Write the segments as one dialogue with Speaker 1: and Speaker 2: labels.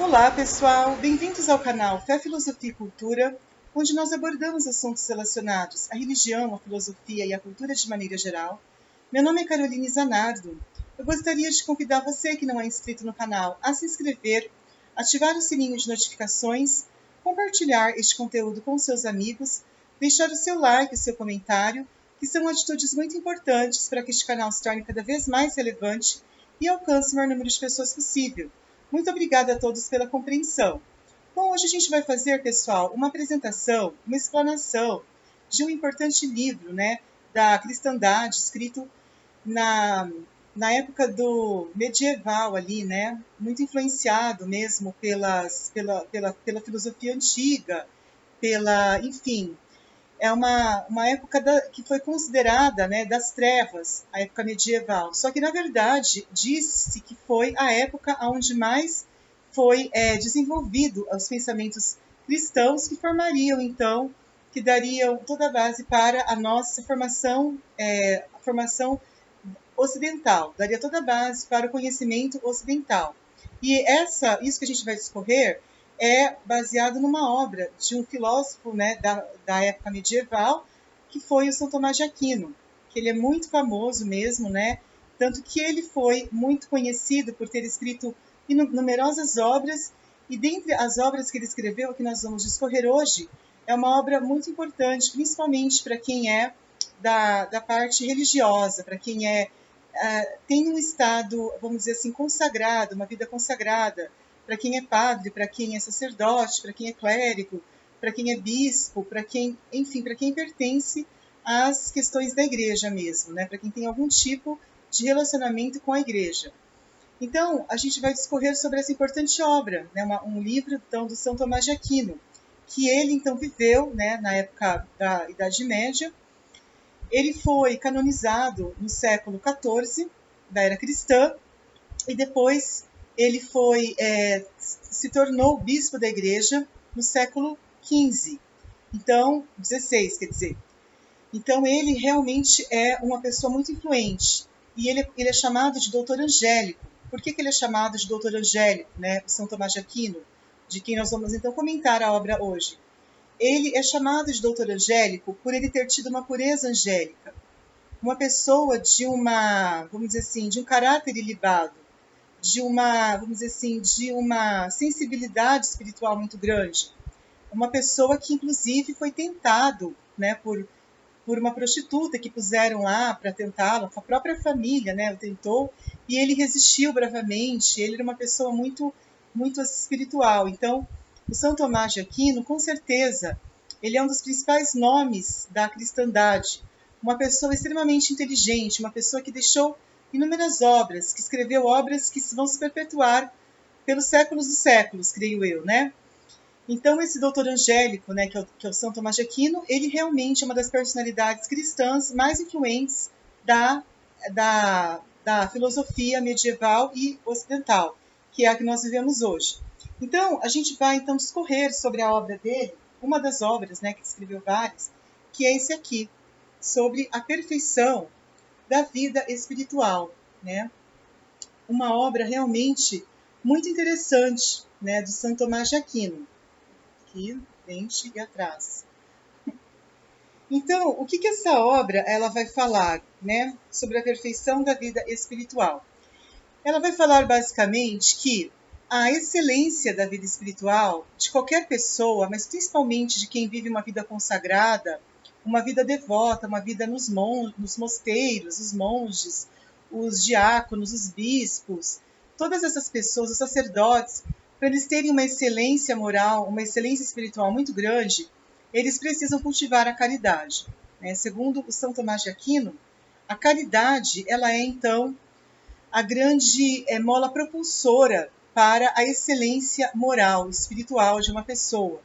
Speaker 1: Olá, pessoal! Bem-vindos ao canal Fé, Filosofia e Cultura, onde nós abordamos assuntos relacionados à religião, à filosofia e à cultura de maneira geral. Meu nome é Caroline Zanardo. Eu gostaria de convidar você que não é inscrito no canal a se inscrever, ativar o sininho de notificações, compartilhar este conteúdo com seus amigos, deixar o seu like, o seu comentário, que são atitudes muito importantes para que este canal se torne cada vez mais relevante e alcance o maior número de pessoas possível. Muito obrigada a todos pela compreensão. Bom, hoje a gente vai fazer, pessoal, uma apresentação, uma explanação de um importante livro, da cristandade, escrito na época do medieval ali, muito influenciado mesmo pela filosofia antiga, enfim, é uma época que foi considerada, das trevas, a época medieval. Só que, na verdade, diz-se que foi a época onde mais foi desenvolvido os pensamentos cristãos que formariam, então, que dariam toda a base para a nossa formação, a formação ocidental, daria toda a base para o conhecimento ocidental. E isso que a gente vai discorrer é baseado numa obra de um filósofo da época medieval, que foi o São Tomás de Aquino, que ele é muito famoso mesmo, tanto que ele foi muito conhecido por ter escrito numerosas obras, e dentre as obras que ele escreveu, que nós vamos discorrer hoje, é uma obra muito importante, principalmente para quem é da parte religiosa, para quem tem um estado, vamos dizer assim, consagrado, uma vida consagrada, para quem é padre, para quem é sacerdote, para quem é clérigo, para quem é bispo, para quem, enfim, para quem pertence às questões da igreja mesmo, para quem tem algum tipo de relacionamento com a igreja. Então, a gente vai discorrer sobre essa importante obra, um livro então, do São Tomás de Aquino, que ele então viveu na época da Idade Média. Ele foi canonizado no século XIV, da era cristã, e depois ele se tornou bispo da igreja no século XV, então, 16, quer dizer. Então, ele realmente é uma pessoa muito influente, e ele é chamado de doutor angélico. Por que ele é chamado de doutor angélico, o São Tomás de Aquino, de quem nós vamos então comentar a obra hoje? Ele é chamado de doutor angélico por ele ter tido uma pureza angélica, uma pessoa vamos dizer assim, de um caráter ilibado, vamos dizer assim, de uma sensibilidade espiritual muito grande. Uma pessoa que, inclusive, foi tentado, por uma prostituta que puseram lá para tentá-lo, a própria família, o tentou, e ele resistiu bravamente. Ele era uma pessoa muito, muito espiritual. Então, o São Tomás de Aquino, com certeza, ele é um dos principais nomes da cristandade. Uma pessoa extremamente inteligente, uma pessoa que deixou inúmeras obras, que escreveu obras que vão se perpetuar pelos séculos dos séculos, creio eu, Então, esse doutor angélico, que é o São Tomás de Aquino, ele realmente é uma das personalidades cristãs mais influentes da filosofia medieval e ocidental, que é a que nós vivemos hoje. Então, a gente vai então discorrer sobre a obra dele, uma das obras, que escreveu várias, que é esse aqui, sobre a perfeição da vida espiritual, Uma obra realmente muito interessante, do São Tomás de Aquino. Aqui, frente e atrás. Então, o que essa obra ela vai falar, sobre a perfeição da vida espiritual? Ela vai falar basicamente que a excelência da vida espiritual de qualquer pessoa, mas principalmente de quem vive uma vida consagrada, uma vida devota, uma vida nos mosteiros, os monges, os diáconos, os bispos, todas essas pessoas, os sacerdotes, para eles terem uma excelência moral, uma excelência espiritual muito grande, eles precisam cultivar a caridade. Segundo o São Tomás de Aquino, a caridade ela é, então, a grande mola propulsora para a excelência moral, espiritual de uma pessoa,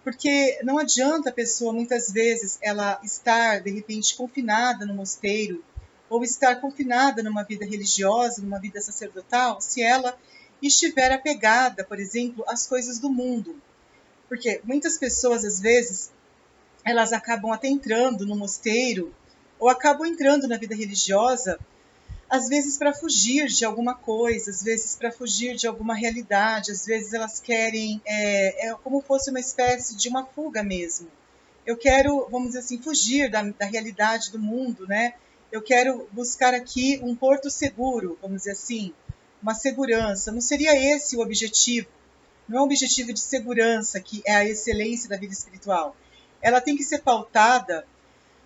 Speaker 1: Porque não adianta a pessoa, muitas vezes, ela estar, de repente, confinada no mosteiro, ou estar confinada numa vida religiosa, numa vida sacerdotal, se ela estiver apegada, por exemplo, às coisas do mundo. Porque muitas pessoas, às vezes, elas acabam até entrando no mosteiro, ou acabam entrando na vida religiosa, às vezes para fugir de alguma coisa, às vezes para fugir de alguma realidade, às vezes elas querem, é como fosse uma espécie de uma fuga mesmo. Eu quero, vamos dizer assim, fugir da realidade do mundo, né? Eu quero buscar aqui um porto seguro, vamos dizer assim, uma segurança. Não seria esse o objetivo? Não é um objetivo de segurança, que é a excelência da vida espiritual. Ela tem que ser pautada,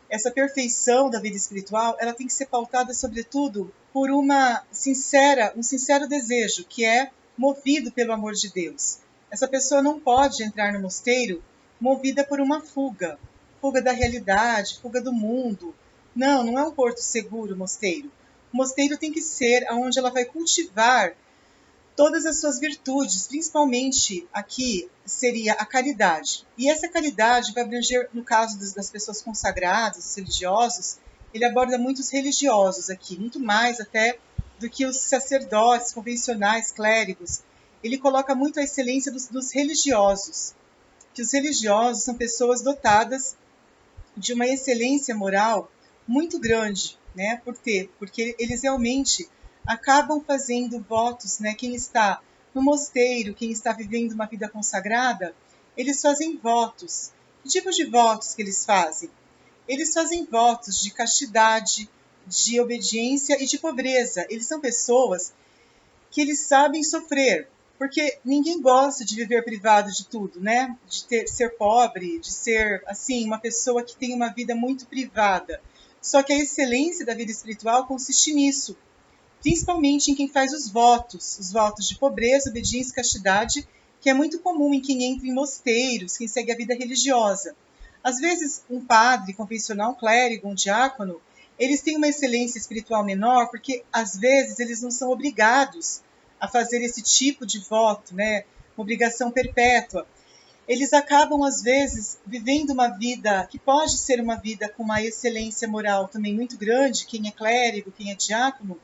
Speaker 1: essa perfeição da vida espiritual, ela tem que ser pautada, sobretudo, por um sincero desejo, que é movido pelo amor de Deus. Essa pessoa não pode entrar no mosteiro movida por uma fuga, fuga da realidade, fuga do mundo. Não, não é um porto seguro o mosteiro. O mosteiro tem que ser onde ela vai cultivar todas as suas virtudes, principalmente aqui seria a caridade. E essa caridade vai abranger, no caso das pessoas consagradas, dos religiosos, ele aborda muitos religiosos aqui, muito mais até do que os sacerdotes convencionais, clérigos. Ele coloca muito a excelência dos religiosos, que os religiosos são pessoas dotadas de uma excelência moral muito grande, né? Por quê? Porque eles realmente acabam fazendo votos, né? Quem está no mosteiro, quem está vivendo uma vida consagrada, eles fazem votos. Que tipo de votos que eles fazem? Eles fazem votos de castidade, de obediência e de pobreza. Eles são pessoas que eles sabem sofrer, porque ninguém gosta de viver privado de tudo, né? Ser pobre, de ser, assim, uma pessoa que tem uma vida muito privada. Só que a excelência da vida espiritual consiste nisso, principalmente em quem faz os votos de pobreza, obediência e castidade, que é muito comum em quem entra em mosteiros, quem segue a vida religiosa. Às vezes, um padre convencional, um clérigo, um diácono, eles têm uma excelência espiritual menor, porque às vezes eles não são obrigados a fazer esse tipo de voto, né? Uma obrigação perpétua. Eles acabam, às vezes, vivendo uma vida que pode ser uma vida com uma excelência moral também muito grande, quem é clérigo, quem é diácono,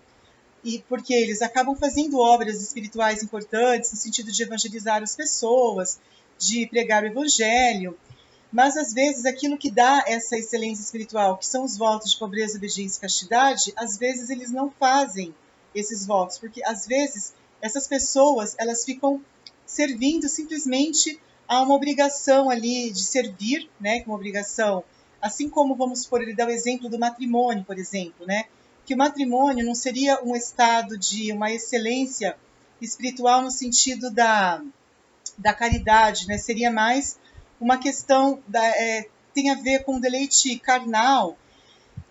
Speaker 1: e porque eles acabam fazendo obras espirituais importantes no sentido de evangelizar as pessoas, de pregar o evangelho, mas às vezes aquilo que dá essa excelência espiritual, que são os votos de pobreza, obediência e castidade, às vezes eles não fazem esses votos, porque às vezes essas pessoas elas ficam servindo simplesmente a uma obrigação ali de servir, né, como obrigação, assim como vamos supor, ele dá o exemplo do matrimônio, por exemplo, né, que o matrimônio não seria um estado de uma excelência espiritual no sentido da caridade, né? Seria mais uma questão tem a ver com o deleite carnal,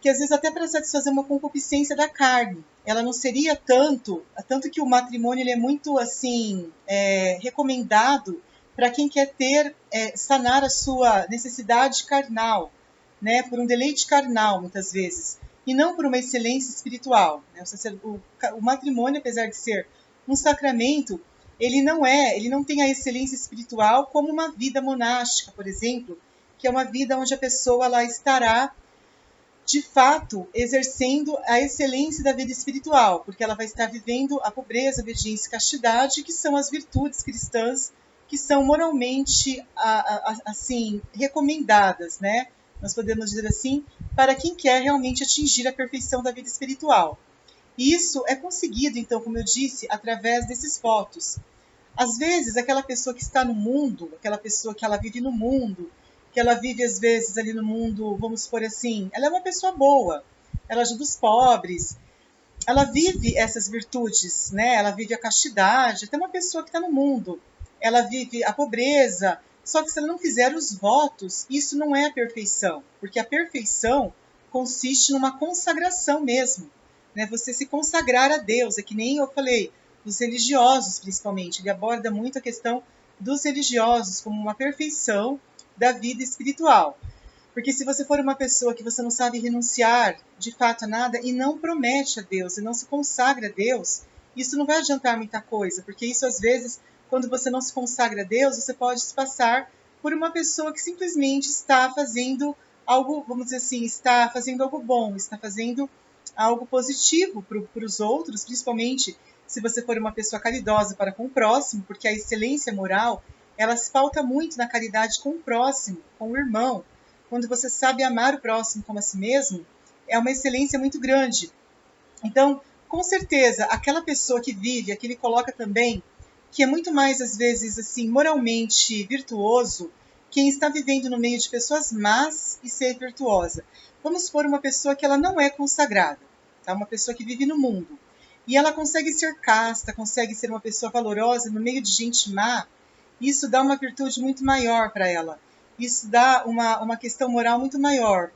Speaker 1: que às vezes até para satisfazer uma concupiscência da carne. Ela não seria tanto que o matrimônio ele é muito assim recomendado para quem quer sanar a sua necessidade carnal, né? Por um deleite carnal muitas vezes e não por uma excelência espiritual. Né? O matrimônio, apesar de ser um sacramento, ele não tem a excelência espiritual como uma vida monástica, por exemplo, que é uma vida onde a pessoa lá estará de fato exercendo a excelência da vida espiritual, porque ela vai estar vivendo a pobreza, a obediência e castidade, que são as virtudes cristãs que são moralmente assim recomendadas, né? Nós podemos dizer assim, para quem quer realmente atingir a perfeição da vida espiritual. E isso é conseguido, então, como eu disse, através desses votos. Às vezes, aquela pessoa que está no mundo, aquela pessoa que ela vive no mundo, que ela vive às vezes ali no mundo, vamos supor assim, ela é uma pessoa boa, ela ajuda os pobres, ela vive essas virtudes, né? Ela vive a castidade, até uma pessoa que está no mundo, ela vive a pobreza, só que se ela não fizer os votos, isso não é a perfeição, porque a perfeição consiste numa consagração mesmo, né? Você se consagrar a Deus, é que nem eu falei, dos religiosos principalmente, ele aborda muito a questão dos religiosos como uma perfeição da vida espiritual. Porque se você for uma pessoa que você não sabe renunciar de fato a nada e não promete a Deus e não se consagra a Deus, isso não vai adiantar muita coisa, porque isso às vezes, quando você não se consagra a Deus, você pode se passar por uma pessoa que simplesmente está fazendo algo, vamos dizer assim, está fazendo algo bom, está fazendo algo positivo para os outros, principalmente se você for uma pessoa caridosa para com o próximo, porque a excelência moral, ela se pauta muito na caridade com o próximo, com o irmão. Quando você sabe amar o próximo como a si mesmo, é uma excelência muito grande. Então, Com certeza, aquela pessoa que vive, aqui ele coloca também, que é muito mais, às vezes, assim, moralmente virtuoso, quem está vivendo no meio de pessoas más e ser virtuosa. Vamos supor uma pessoa que ela não é consagrada, tá? Uma pessoa que vive no mundo. E ela consegue ser casta, consegue ser uma pessoa valorosa no meio de gente má. Isso dá uma virtude muito maior para ela. Isso dá uma questão moral muito maior.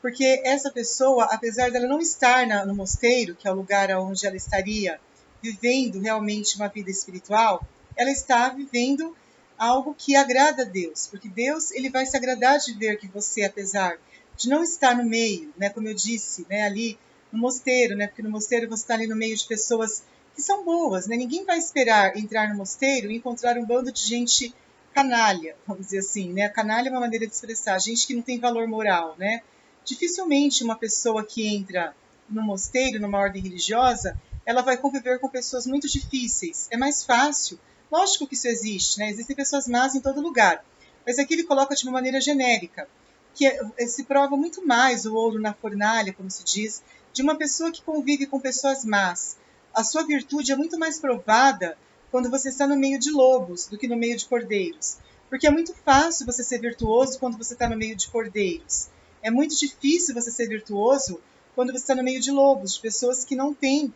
Speaker 1: Porque essa pessoa, apesar dela não estar no mosteiro, que é o lugar onde ela estaria vivendo realmente uma vida espiritual, ela está vivendo algo que agrada a Deus, porque Deus ele vai se agradar de ver que você, apesar de não estar no meio, né, como eu disse, né, ali no mosteiro, né, porque no mosteiro você está ali no meio de pessoas que são boas, né, ninguém vai esperar entrar no mosteiro e encontrar um bando de gente canalha, vamos dizer assim, né, canalha é uma maneira de expressar, gente que não tem valor moral, né, dificilmente uma pessoa que entra no mosteiro, numa ordem religiosa, ela vai conviver com pessoas muito difíceis. É mais fácil. Lógico que isso existe, né? Existem pessoas más em todo lugar. Mas aqui ele coloca de uma maneira genérica, que se prova muito mais o ouro na fornalha, como se diz, de uma pessoa que convive com pessoas más. A sua virtude é muito mais provada quando você está no meio de lobos do que no meio de cordeiros. Porque é muito fácil você ser virtuoso quando você está no meio de cordeiros. É muito difícil você ser virtuoso quando você está no meio de lobos, de pessoas que não têm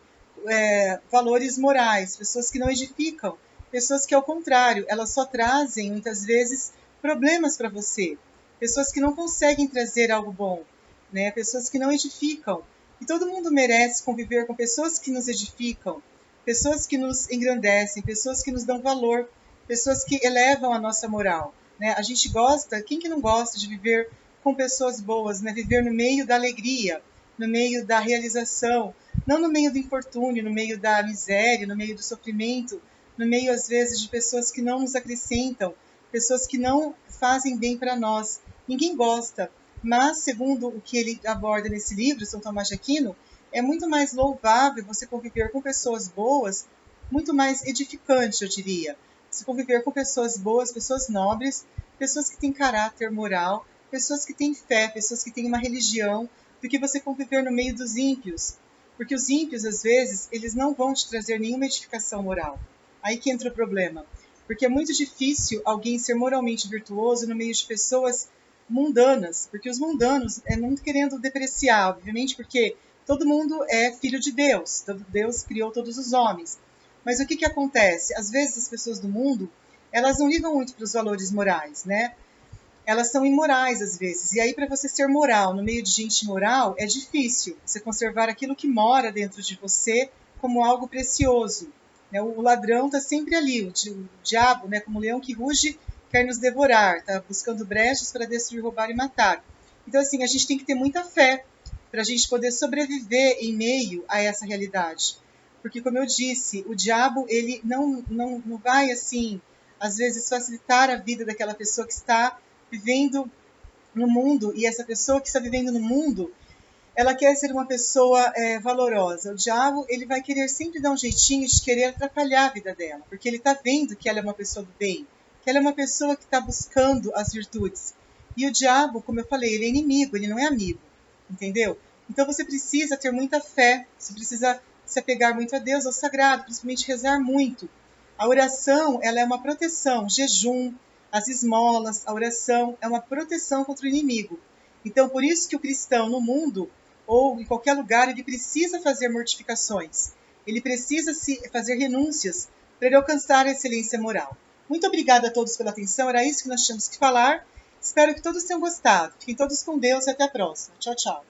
Speaker 1: valores morais, pessoas que não edificam, pessoas que, ao contrário, elas só trazem, muitas vezes, problemas para você, pessoas que não conseguem trazer algo bom, né? Pessoas que não edificam. E todo mundo merece conviver com pessoas que nos edificam, pessoas que nos engrandecem, pessoas que nos dão valor, pessoas que elevam a nossa moral. Né? A gente gosta, quem que não gosta de viver com pessoas boas, né? Viver no meio da alegria, no meio da realização, não no meio do infortúnio, no meio da miséria, no meio do sofrimento, no meio, às vezes, de pessoas que não nos acrescentam, pessoas que não fazem bem para nós. Ninguém gosta, mas, segundo o que ele aborda nesse livro, São Tomás de Aquino, é muito mais louvável você conviver com pessoas boas, muito mais edificante, eu diria. Você conviver com pessoas boas, pessoas nobres, pessoas que têm caráter moral, pessoas que têm fé, pessoas que têm uma religião, do que você conviver no meio dos ímpios. Porque os ímpios, às vezes, eles não vão te trazer nenhuma edificação moral. Aí que entra o problema. Porque é muito difícil alguém ser moralmente virtuoso no meio de pessoas mundanas. Porque os mundanos, não querendo depreciar, obviamente, porque todo mundo é filho de Deus. Deus criou todos os homens. Mas o que acontece? Às vezes as pessoas do mundo, elas não ligam muito para os valores morais, né? Elas são imorais às vezes. E aí, para você ser moral no meio de gente imoral, é difícil você conservar aquilo que mora dentro de você como algo precioso. Né? O ladrão está sempre ali, o diabo, né, como o leão que ruge, quer nos devorar, está buscando brechas para destruir, roubar e matar. Então, assim, a gente tem que ter muita fé para a gente poder sobreviver em meio a essa realidade. Porque, como eu disse, o diabo ele não vai, assim, às vezes facilitar a vida daquela pessoa que está vivendo no mundo, e essa pessoa que está vivendo no mundo, ela quer ser uma pessoa valorosa. O diabo, ele vai querer sempre dar um jeitinho de querer atrapalhar a vida dela, porque ele está vendo que ela é uma pessoa do bem, que ela é uma pessoa que está buscando as virtudes. E o diabo, como eu falei, ele é inimigo, ele não é amigo, entendeu? Então você precisa ter muita fé, você precisa se apegar muito a Deus, ao sagrado, principalmente rezar muito. A oração, ela é uma proteção, jejum, as esmolas, a oração é uma proteção contra o inimigo. Então, por isso que o cristão no mundo, ou em qualquer lugar, ele precisa fazer mortificações. Ele precisa fazer renúncias para ele alcançar a excelência moral. Muito obrigada a todos pela atenção, era isso que nós tínhamos que falar. Espero que todos tenham gostado. Fiquem todos com Deus e até a próxima. Tchau, tchau.